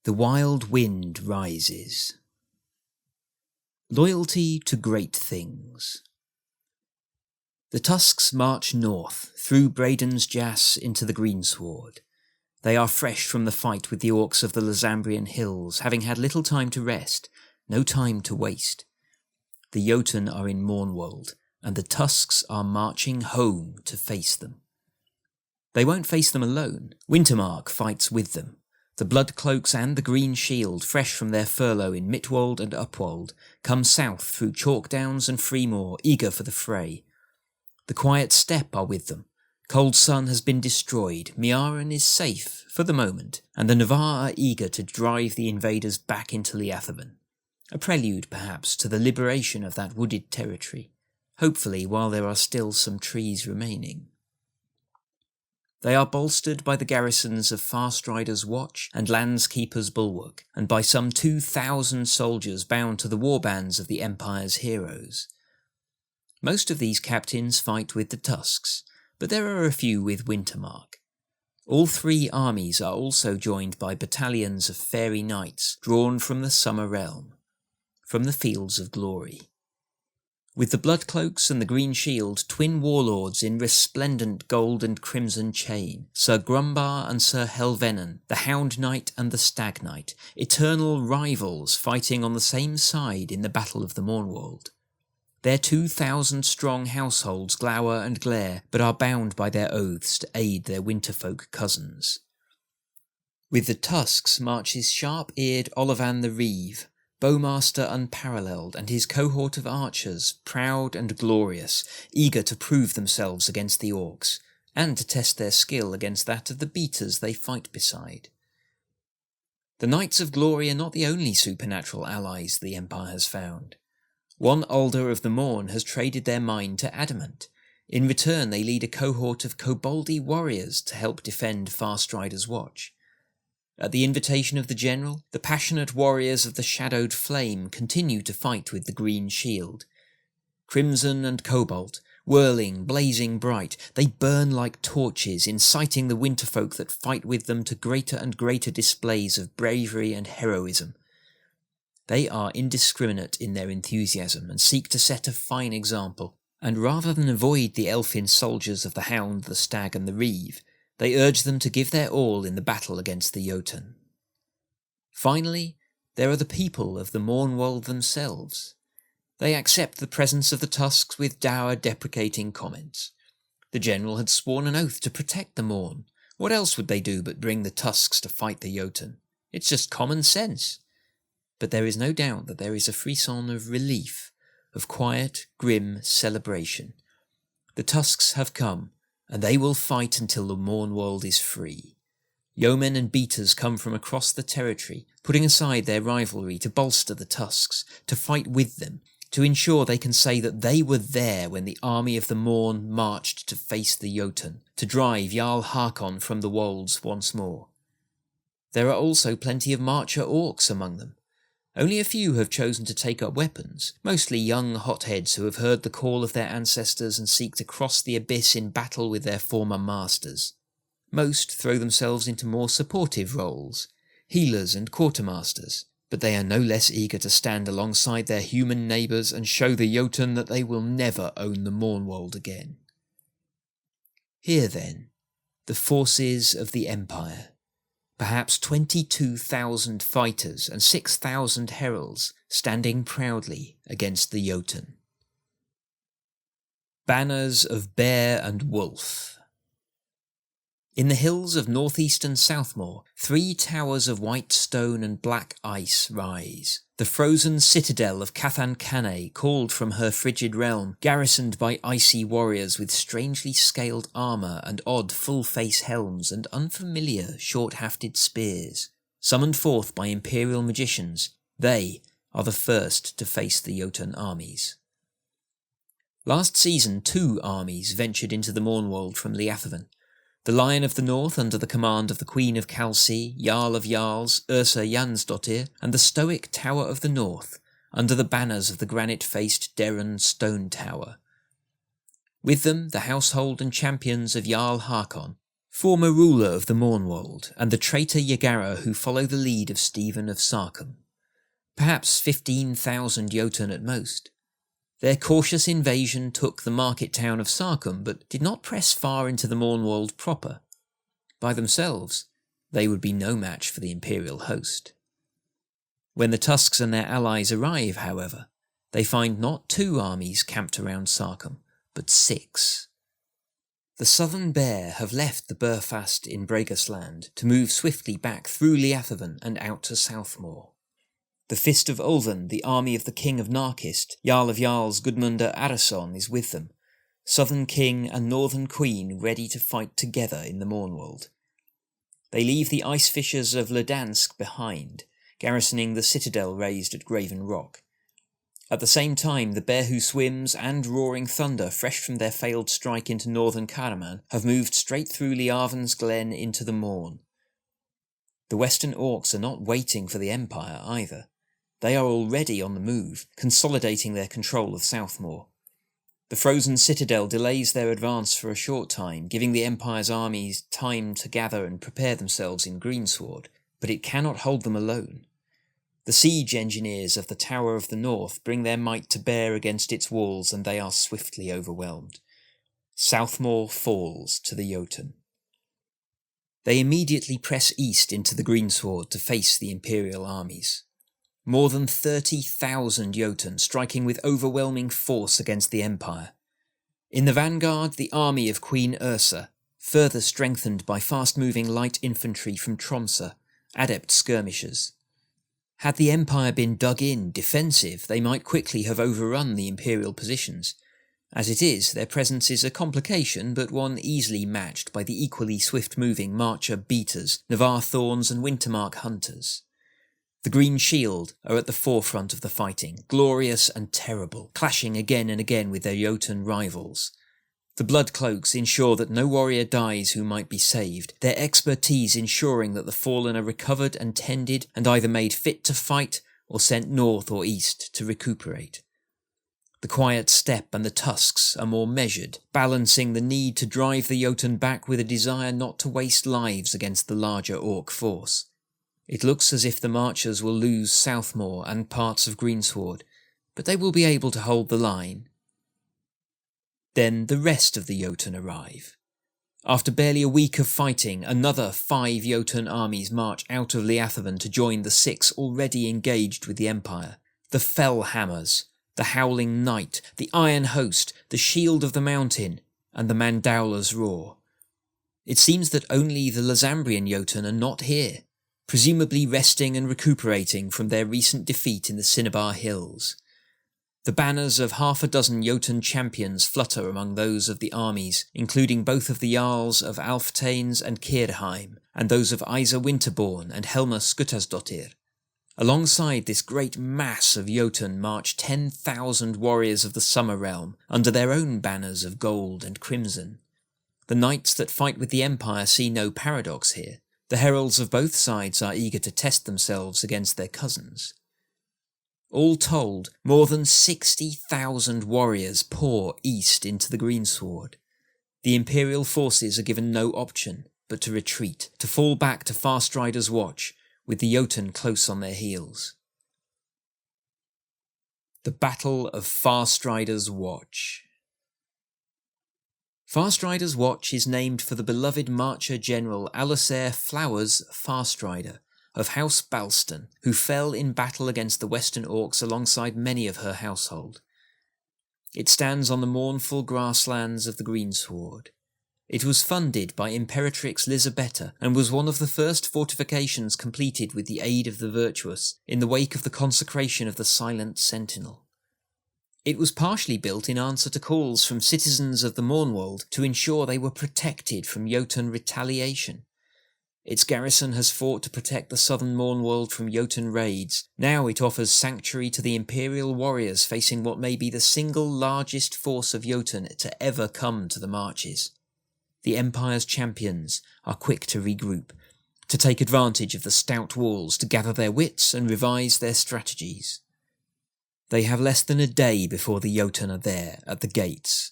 The wild wind rises. Loyalty to great things. The Tusks march north, through Braden's Jass into the greensward. They are fresh from the fight with the orcs of the Lazambrian hills, having had little time to rest, no time to waste. The Jotun are in Mournwold, and the Tusks are marching home to face them. They won't face them alone. Wintermark fights with them. The Bloodcloaks and the Green Shield, fresh from their furlough in Mitwold and Upwold, come south through Chalkdowns and Freemore, eager for the fray. The Quiet Steppe are with them. Cold Sun has been destroyed, Miaran is safe, for the moment, and the Navarre are eager to drive the invaders back into Liathaven. A prelude, perhaps, to the liberation of that wooded territory, hopefully while there are still some trees remaining. They are bolstered by the garrisons of Farstrider's Watch and Landskeeper's Bulwark, and by some 2,000 soldiers bound to the warbands of the Empire's heroes. Most of these captains fight with the Tusks, but there are a few with Wintermark. All three armies are also joined by battalions of fairy knights drawn from the Summer Realm, from the Fields of Glory. With the Bloodcloaks and the Green Shield, twin warlords in resplendent gold and crimson chain, Sir Grumbar and Sir Helvenon, the Hound Knight and the Stag Knight, eternal rivals fighting on the same side in the Battle of the Mournwold. Their 2,000-strong households glower and glare, but are bound by their oaths to aid their winterfolk cousins. With the Tusks marches sharp-eared Olavan the Reeve, bowmaster unparalleled, and his cohort of archers, proud and glorious, eager to prove themselves against the orcs, and to test their skill against that of the beaters they fight beside. The Knights of Glory are not the only supernatural allies the Empire has found. One Alder of the Morn has traded their mine to adamant. In return they lead a cohort of koboldy warriors to help defend Farstrider's Watch. At the invitation of the General, the passionate warriors of the Shadowed Flame continue to fight with the Green Shield. Crimson and cobalt, whirling, blazing bright, they burn like torches, inciting the winterfolk that fight with them to greater and greater displays of bravery and heroism. They are indiscriminate in their enthusiasm and seek to set a fine example, and rather than avoid the elfin soldiers of the Hound, the Stag and the Reeve, they urge them to give their all in the battle against the Jotun. Finally, there are the people of the Mournwold themselves. They accept the presence of the Tusks with dour, deprecating comments. The General had sworn an oath to protect the Mourn. What else would they do but bring the Tusks to fight the Jotun? It's just common sense. But there is no doubt that there is a frisson of relief, of quiet, grim celebration. The Tusks have come, and they will fight until the Mournwold is free. Yeomen and beaters come from across the territory, putting aside their rivalry to bolster the Tusks, to fight with them, to ensure they can say that they were there when the army of the Morn marched to face the Jotun, to drive Jarl Harkon from the wolds once more. There are also plenty of marcher orcs among them. Only a few have chosen to take up weapons, mostly young hotheads who have heard the call of their ancestors and seek to cross the abyss in battle with their former masters. Most throw themselves into more supportive roles, healers and quartermasters, but they are no less eager to stand alongside their human neighbours and show the Jotun that they will never own the Mournwold again. Here then, the forces of the Empire. Perhaps 22,000 fighters and 6,000 heralds standing proudly against the Jotun. Banners of Bear and Wolf. In the hills of northeastern Southmoor, 3 towers of white stone and black ice rise. The frozen citadel of Cathan Cannae, called from her frigid realm, garrisoned by icy warriors with strangely scaled armour and odd full-face helms and unfamiliar short-hafted spears. Summoned forth by imperial magicians, they are the first to face the Jotun armies. Last season 2 armies ventured into the Mournwold from Liathaven. The Lion of the North under the command of the Queen of Kalsi, Jarl of Jarls, Ursa Jansdottir, and the stoic Tower of the North, under the banners of the granite-faced Derren Stone Tower. With them the household and champions of Jarl Harkon, former ruler of the Mournwold, and the traitor Yagara who follow the lead of Stephen of Sarkham. Perhaps 15,000 Jotun at most. Their cautious invasion took the market town of Sarkham, but did not press far into the Mournwold proper. By themselves, they would be no match for the imperial host. When the Tusks and their allies arrive, however, they find not 2 armies camped around Sarkham, but 6. The southern Bear have left the Burfast in Bregasland to move swiftly back through Liathavan and out to Southmoor. The Fist of Ulven, the army of the King of Narkist, Jarl of Jarls Gudmundr Arason, is with them, Southern King and Northern Queen ready to fight together in the Mournwold. They leave the Ice Fishers of Ledansk behind, garrisoning the citadel raised at Graven Rock. At the same time, the Bear Who Swims and Roaring Thunder, fresh from their failed strike into northern Karaman, have moved straight through Liavan's Glen into the Mourne. The Western Orcs are not waiting for the Empire either. They are already on the move, consolidating their control of Southmoor. The frozen citadel delays their advance for a short time, giving the Empire's armies time to gather and prepare themselves in greensward, but it cannot hold them alone. The siege engineers of the Tower of the North bring their might to bear against its walls, and they are swiftly overwhelmed. Southmoor falls to the Jotun. They immediately press east into the greensward to face the Imperial armies. More than 30,000 Jotun striking with overwhelming force against the Empire. In the vanguard, the army of Queen Ursa, further strengthened by fast-moving light infantry from Tromsø, adept skirmishers. Had the Empire been dug in, defensive, they might quickly have overrun the Imperial positions. As it is, their presence is a complication, but one easily matched by the equally swift-moving Marcher Beaters, Navarre Thorns and Wintermark Hunters. The Green Shield are at the forefront of the fighting, glorious and terrible, clashing again and again with their Jotun rivals. The Blood Cloaks ensure that no warrior dies who might be saved, their expertise ensuring that the fallen are recovered and tended and either made fit to fight or sent north or east to recuperate. The Quiet Steppe and the Tusks are more measured, balancing the need to drive the Jotun back with a desire not to waste lives against the larger Orc force. It looks as if the marchers will lose Southmoor and parts of Greensward, but they will be able to hold the line. Then the rest of the Jotun arrive. After barely a week of fighting, another 5 Jotun armies march out of Liathavan to join the 6 already engaged with the Empire. The Fellhammers, the Howling Knight, the Iron Host, the Shield of the Mountain, and the Mandaular's Roar. It seems that only the Lazambrian Jotun are not here, presumably resting and recuperating from their recent defeat in the Cinnabar Hills. The banners of half a dozen Jotun champions flutter among those of the armies, including both of the Jarls of Alftanes and Kirheim, and those of Isa Winterborn and Helma Skuttasdottir. Alongside this great mass of Jotun march 10,000 warriors of the Summer Realm, under their own banners of gold and crimson. The knights that fight with the Empire see no paradox here. The heralds of both sides are eager to test themselves against their cousins. All told, more than 60,000 warriors pour east into the greensward. The Imperial forces are given no option but to retreat, to fall back to Farstrider's Watch, with the Jotun close on their heels. The Battle of Farstrider's Watch. Farstrider's Watch is named for the beloved Marcher General Alusair Flowers Farstrider of House Balston, who fell in battle against the Western Orcs alongside many of her household. It stands on the mournful grasslands of the Greensward. It was funded by Imperatrix Lisabetta and was one of the first fortifications completed with the aid of the virtuous in the wake of the consecration of the Silent Sentinel. It was partially built in answer to calls from citizens of the Mournwold to ensure they were protected from Jotun retaliation. Its garrison has fought to protect the southern Mournwold from Jotun raids. Now it offers sanctuary to the Imperial warriors facing what may be the single largest force of Jotun to ever come to the marches. The Empire's champions are quick to regroup, to take advantage of the stout walls to gather their wits and revise their strategies. They have less than a day before the Jotun are there, at the gates.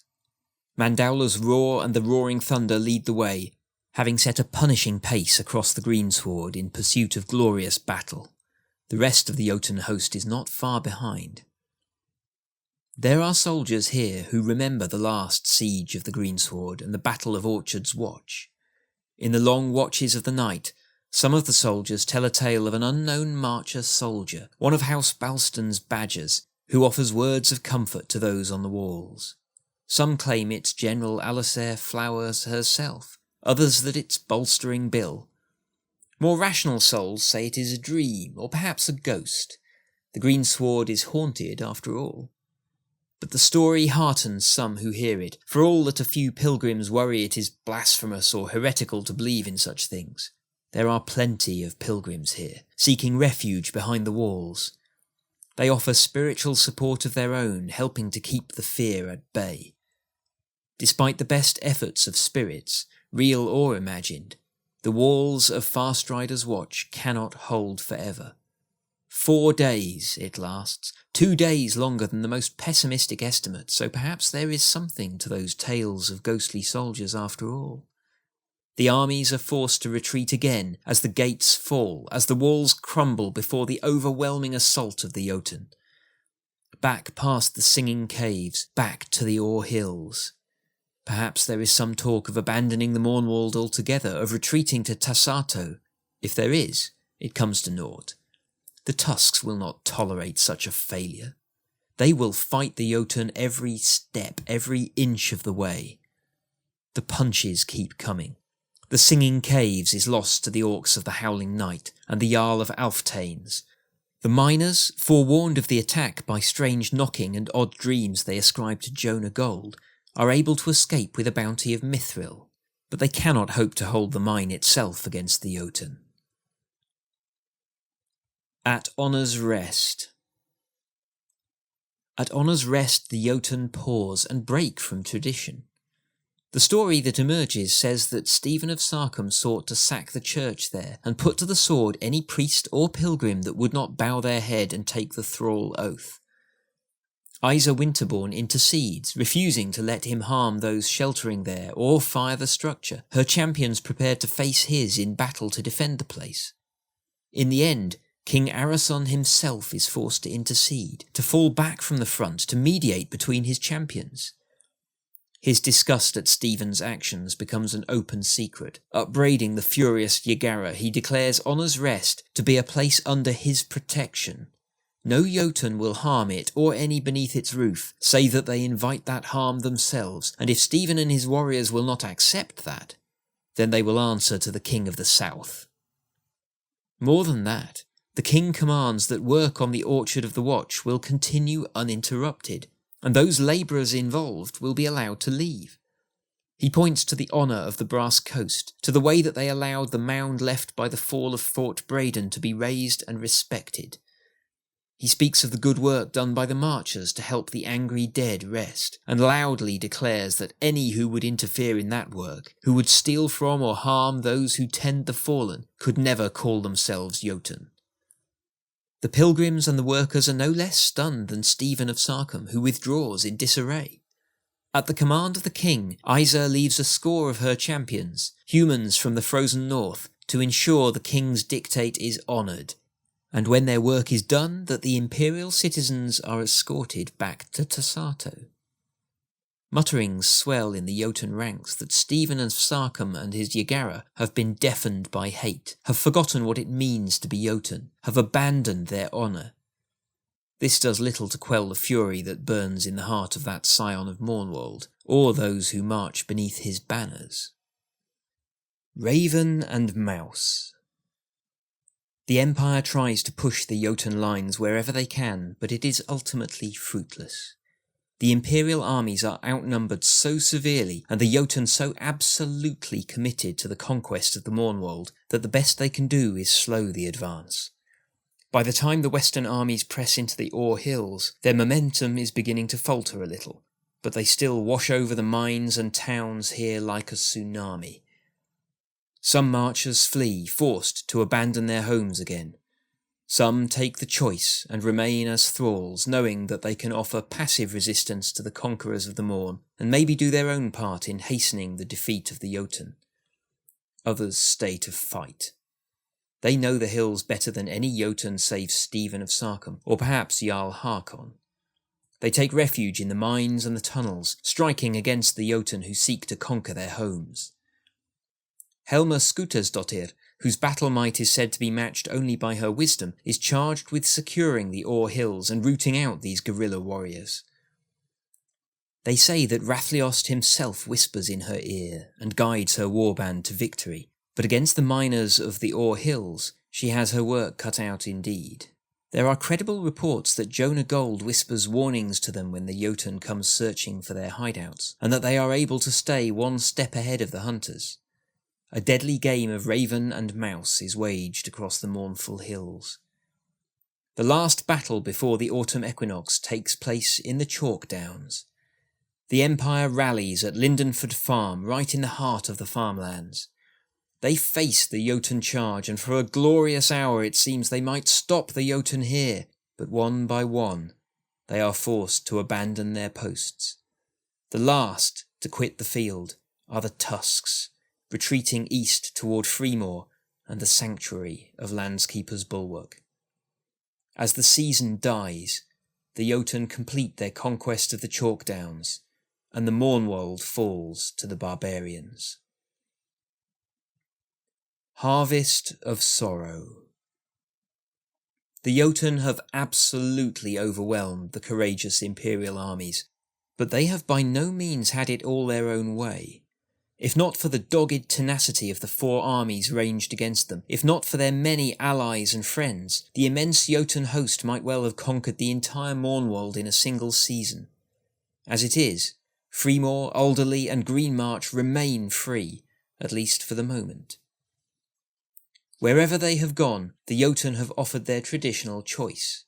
Mandaular's Roar and the Roaring Thunder lead the way, having set a punishing pace across the greensward in pursuit of glorious battle. The rest of the Jotun host is not far behind. There are soldiers here who remember the last siege of the greensward and the Battle of Orchard's Watch. In the long watches of the night, some of the soldiers tell a tale of an unknown marcher soldier, one of House Balston's badgers, who offers words of comfort to those on the walls. Some claim it's General Alisair Flowers herself, others that it's Bolstering Bill. More rational souls say it is a dream, or perhaps a ghost. The greensward is haunted after all. But the story heartens some who hear it, for all that a few pilgrims worry it is blasphemous or heretical to believe in such things. There are plenty of pilgrims here, seeking refuge behind the walls. They offer spiritual support of their own, helping to keep the fear at bay. Despite the best efforts of spirits, real or imagined, the walls of Fastrider's Watch cannot hold forever. 4 days it lasts, 2 days longer than the most pessimistic estimate, so perhaps there is something to those tales of ghostly soldiers after all. The armies are forced to retreat again as the gates fall, as the walls crumble before the overwhelming assault of the Jotun. Back past the Singing Caves, back to the Ore Hills. Perhaps there is some talk of abandoning the Mournwald altogether, of retreating to Tassato. If there is, it comes to naught. The Tusks will not tolerate such a failure. They will fight the Jotun every step, every inch of the way. The punches keep coming. The Singing Caves is lost to the orcs of the Howling Night and the Jarl of Alftanes. The miners, forewarned of the attack by strange knocking and odd dreams they ascribe to Jonah Gold, are able to escape with a bounty of mithril, but they cannot hope to hold the mine itself against the Jotun. At Honour's Rest. At Honour's Rest the Jotun pause and break from tradition. The story that emerges says that Stephen of Sarcum sought to sack the church there and put to the sword any priest or pilgrim that would not bow their head and take the thrall oath. Isa Winterbourne intercedes, refusing to let him harm those sheltering there or fire the structure, her champions prepared to face his in battle to defend the place. In the end, King Arason himself is forced to intercede, to fall back from the front to mediate between his champions. His disgust at Stephen's actions becomes an open secret. Upbraiding the furious Yagara, he declares Honour's Rest to be a place under his protection. No Jotun will harm it or any beneath its roof, save that they invite that harm themselves, and if Stephen and his warriors will not accept that, then they will answer to the King of the South. More than that, the king commands that work on the Orchard of the Watch will continue uninterrupted, and those labourers involved will be allowed to leave. He points to the honour of the Brass Coast, to the way that they allowed the mound left by the fall of Fort Braden to be raised and respected. He speaks of the good work done by the marchers to help the angry dead rest, and loudly declares that any who would interfere in that work, who would steal from or harm those who tend the fallen, could never call themselves Jotun. The pilgrims and the workers are no less stunned than Stephen of Sarcum, who withdraws in disarray. At the command of the king, Isa leaves a score of her champions, humans from the frozen north, to ensure the king's dictate is honoured, and when their work is done, that the imperial citizens are escorted back to Tassato. Mutterings swell in the Jotun ranks that Stephen of Sarcum and his Yagara have been deafened by hate, have forgotten what it means to be Jotun, have abandoned their honour. This does little to quell the fury that burns in the heart of that scion of Mournwald, or those who march beneath his banners. Raven and Mouse. The Empire tries to push the Jotun lines wherever they can, but it is ultimately fruitless. The Imperial armies are outnumbered so severely, and the Jotun so absolutely committed to the conquest of the Mournwald, that the best they can do is slow the advance. By the time the Western armies press into the Ore Hills, their momentum is beginning to falter a little, but they still wash over the mines and towns here like a tsunami. Some marchers flee, forced to abandon their homes again. Some take the choice and remain as thralls, knowing that they can offer passive resistance to the conquerors of the Morn, and maybe do their own part in hastening the defeat of the Jotun. Others stay to fight. They know the hills better than any Jotun save Stephen of Sarkum, or perhaps Jarl Hakon. They take refuge in the mines and the tunnels, striking against the Jotun who seek to conquer their homes. Helma Skutersdottir, whose battle might is said to be matched only by her wisdom, is charged with securing the Ore Hills and rooting out these guerrilla warriors. They say that Rathliost himself whispers in her ear and guides her warband to victory, but against the miners of the Ore Hills, she has her work cut out indeed. There are credible reports that Jonah Gold whispers warnings to them when the Jotun comes searching for their hideouts, and that they are able to stay one step ahead of the hunters. A deadly game of raven and mouse is waged across the mournful hills. The last battle before the autumn equinox takes place in the Chalk Downs. The Empire rallies at Lindenford Farm, right in the heart of the farmlands. They face the Jotun charge, and for a glorious hour it seems they might stop the Jotun here, but one by one they are forced to abandon their posts. The last to quit the field are the Tusks, retreating east toward Freemore and the sanctuary of Landskeeper's Bulwark. As the season dies, the Jotun complete their conquest of the Chalk Downs, and the Mournwold falls to the barbarians. Harvest of Sorrow. The Jotun have absolutely overwhelmed the courageous imperial armies, but they have by no means had it all their own way. If not for the dogged tenacity of the 4 armies ranged against them, if not for their many allies and friends, the immense Jotun host might well have conquered the entire Mournwold in a single season. As it is, Freemore, Alderley and Greenmarch remain free, at least for the moment. Wherever they have gone, the Jotun have offered their traditional choice.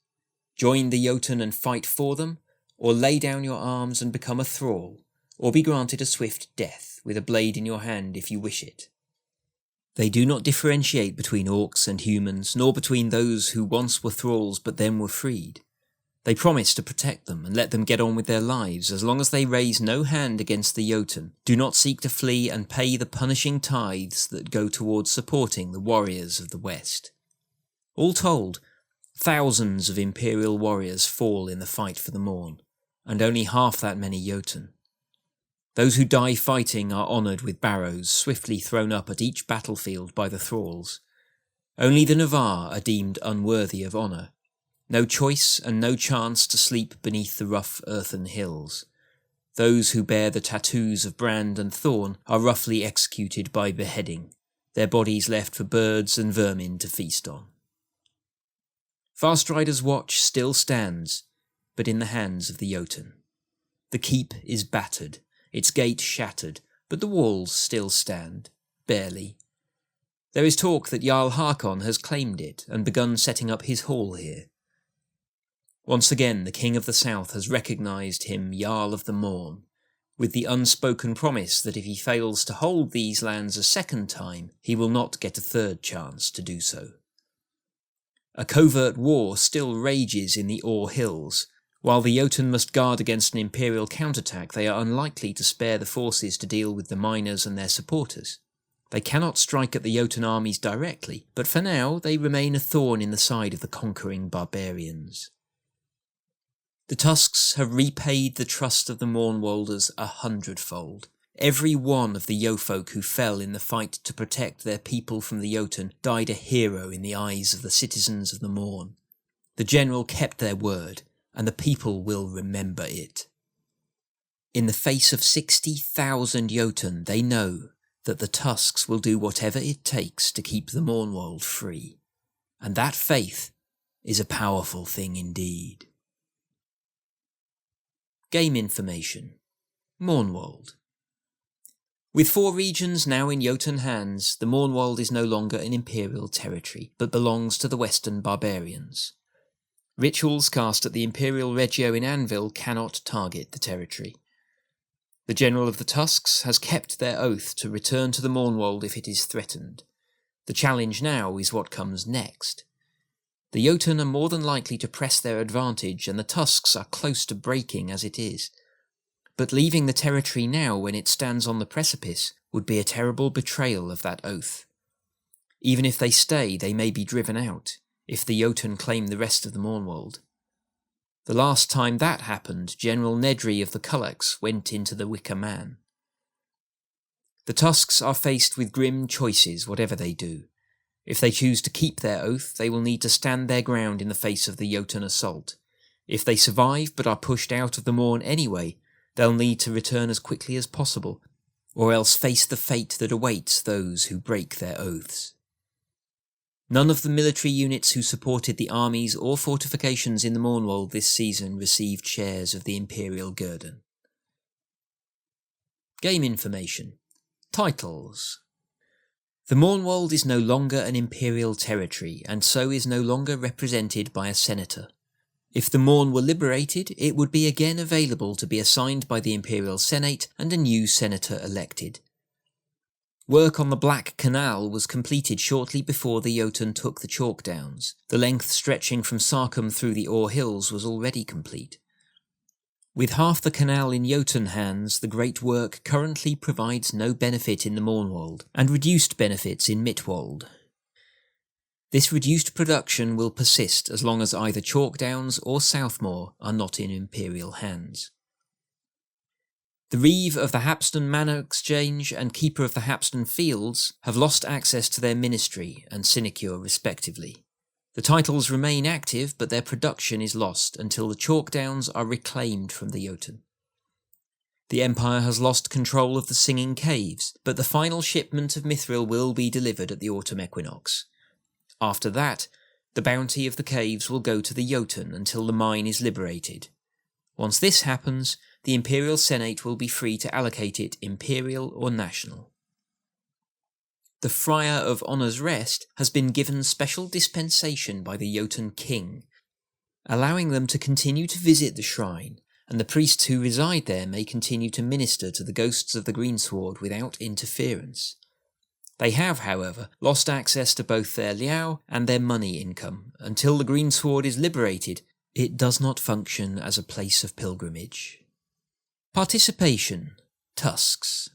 Join the Jotun and fight for them, or lay down your arms and become a thrall, or be granted a swift death with a blade in your hand if you wish it. They do not differentiate between orcs and humans, nor between those who once were thralls but then were freed. They promise to protect them and let them get on with their lives as long as they raise no hand against the Jotun, do not seek to flee and pay the punishing tithes that go towards supporting the warriors of the West. All told, thousands of imperial warriors fall in the fight for the Morn, and only half that many Jotun. Those who die fighting are honoured with barrows swiftly thrown up at each battlefield by the thralls. Only the Navarre are deemed unworthy of honour. No choice and no chance to sleep beneath the rough earthen hills. Those who bear the tattoos of brand and thorn are roughly executed by beheading, their bodies left for birds and vermin to feast on. Farstrider's watch still stands, but in the hands of the Jotun. The keep is battered, its gate shattered, but the walls still stand, barely. There is talk that Jarl Hakon has claimed it and begun setting up his hall here. Once again the King of the South has recognised him Jarl of the Morn, with the unspoken promise that if he fails to hold these lands a second time, he will not get a third chance to do so. A covert war still rages in the Ore Hills. While the Jotun must guard against an imperial counterattack, they are unlikely to spare the forces to deal with the miners and their supporters. They cannot strike at the Jotun armies directly, but for now they remain a thorn in the side of the conquering barbarians. The Tusks have repaid the trust of the Mournwolders 100-fold. Every one of the Yeofolk who fell in the fight to protect their people from the Jotun died a hero in the eyes of the citizens of the Morn. The general kept their word, and the people will remember it. In the face of 60,000 Jotun, they know that the Tusks will do whatever it takes to keep the Mournwold free. And that faith is a powerful thing indeed. Game information. Mournwold. With 4 regions now in Jotun hands, the Mournwold is no longer an imperial territory, but belongs to the Western barbarians. Rituals cast at the Imperial Regio in Anvil cannot target the territory. The General of the Tusks has kept their oath to return to the Mournwold if it is threatened. The challenge now is what comes next. The Jotun are more than likely to press their advantage, and the Tusks are close to breaking as it is. But leaving the territory now when it stands on the precipice would be a terrible betrayal of that oath. Even if they stay, they may be driven out, if the Jotun claim the rest of the Mournwold. The last time that happened, General Nedry of the Cullocks went into the Wicker Man. The Tusks are faced with grim choices whatever they do. If they choose to keep their oath, they will need to stand their ground in the face of the Jotun assault. If they survive but are pushed out of the Mourn anyway, they'll need to return as quickly as possible, or else face the fate that awaits those who break their oaths. None of the military units who supported the armies or fortifications in the Mournwold this season received shares of the Imperial Guerdon. Game information. Titles. The Mournwold is no longer an Imperial territory, and so is no longer represented by a senator. If the Mourn were liberated, it would be again available to be assigned by the Imperial Senate and a new senator elected. Work on the Black Canal was completed shortly before the Jotun took the Chalk Downs. The length stretching from Sarkham through the Ore Hills was already complete. With half the canal in Jotun hands, the great work currently provides no benefit in the Mournwold, and reduced benefits in Mittwold. This reduced production will persist as long as either Chalk Downs or Southmoor are not in Imperial hands. The Reeve of the Hapston Manor Exchange and Keeper of the Hapston Fields have lost access to their ministry and sinecure respectively. The titles remain active, but their production is lost until the Chalk Downs are reclaimed from the Jotun. The Empire has lost control of the Singing Caves, but the final shipment of Mithril will be delivered at the autumn equinox. After that, the bounty of the caves will go to the Jotun until the mine is liberated. Once this happens, the Imperial Senate will be free to allocate it Imperial or National. The Friar of Honour's Rest has been given special dispensation by the Jotun King, allowing them to continue to visit the shrine, and the priests who reside there may continue to minister to the ghosts of the Greensward without interference. They have, however, lost access to both their liao and their money income. Until the Greensward is liberated, it does not function as a place of pilgrimage. Participation. Tusks.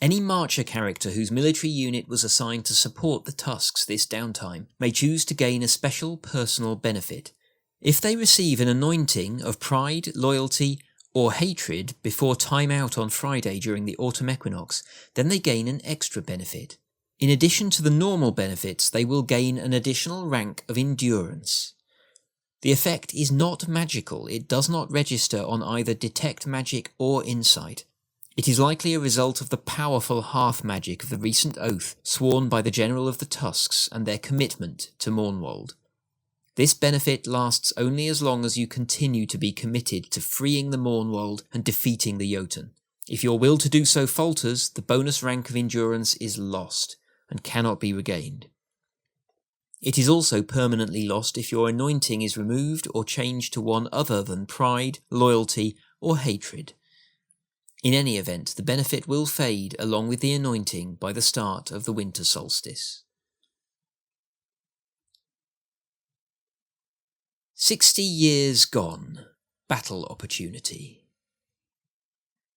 Any Marcher character whose military unit was assigned to support the Tusks this downtime may choose to gain a special personal benefit. If they receive an anointing of pride, loyalty, or hatred before time out on Friday during the autumn equinox, then they gain an extra benefit. In addition to the normal benefits, they will gain an additional rank of endurance. The effect is not magical. It does not register on either Detect Magic or Insight. It is likely a result of the powerful hearth magic of the recent oath sworn by the General of the Tusks and their commitment to Mournwold. This benefit lasts only as long as you continue to be committed to freeing the Mournwold and defeating the Jotun. If your will to do so falters, the bonus rank of endurance is lost and cannot be regained. It is also permanently lost if your anointing is removed or changed to one other than pride, loyalty, or hatred. In any event, the benefit will fade along with the anointing by the start of the winter solstice. 60 Years Gone. Battle Opportunity.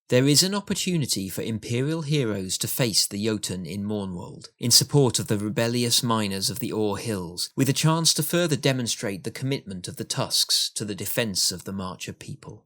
There is an opportunity for Imperial heroes to face the Jotun in Mournwold, in support of the rebellious miners of the Ore Hills, with a chance to further demonstrate the commitment of the Tusks to the defence of the Marcher people.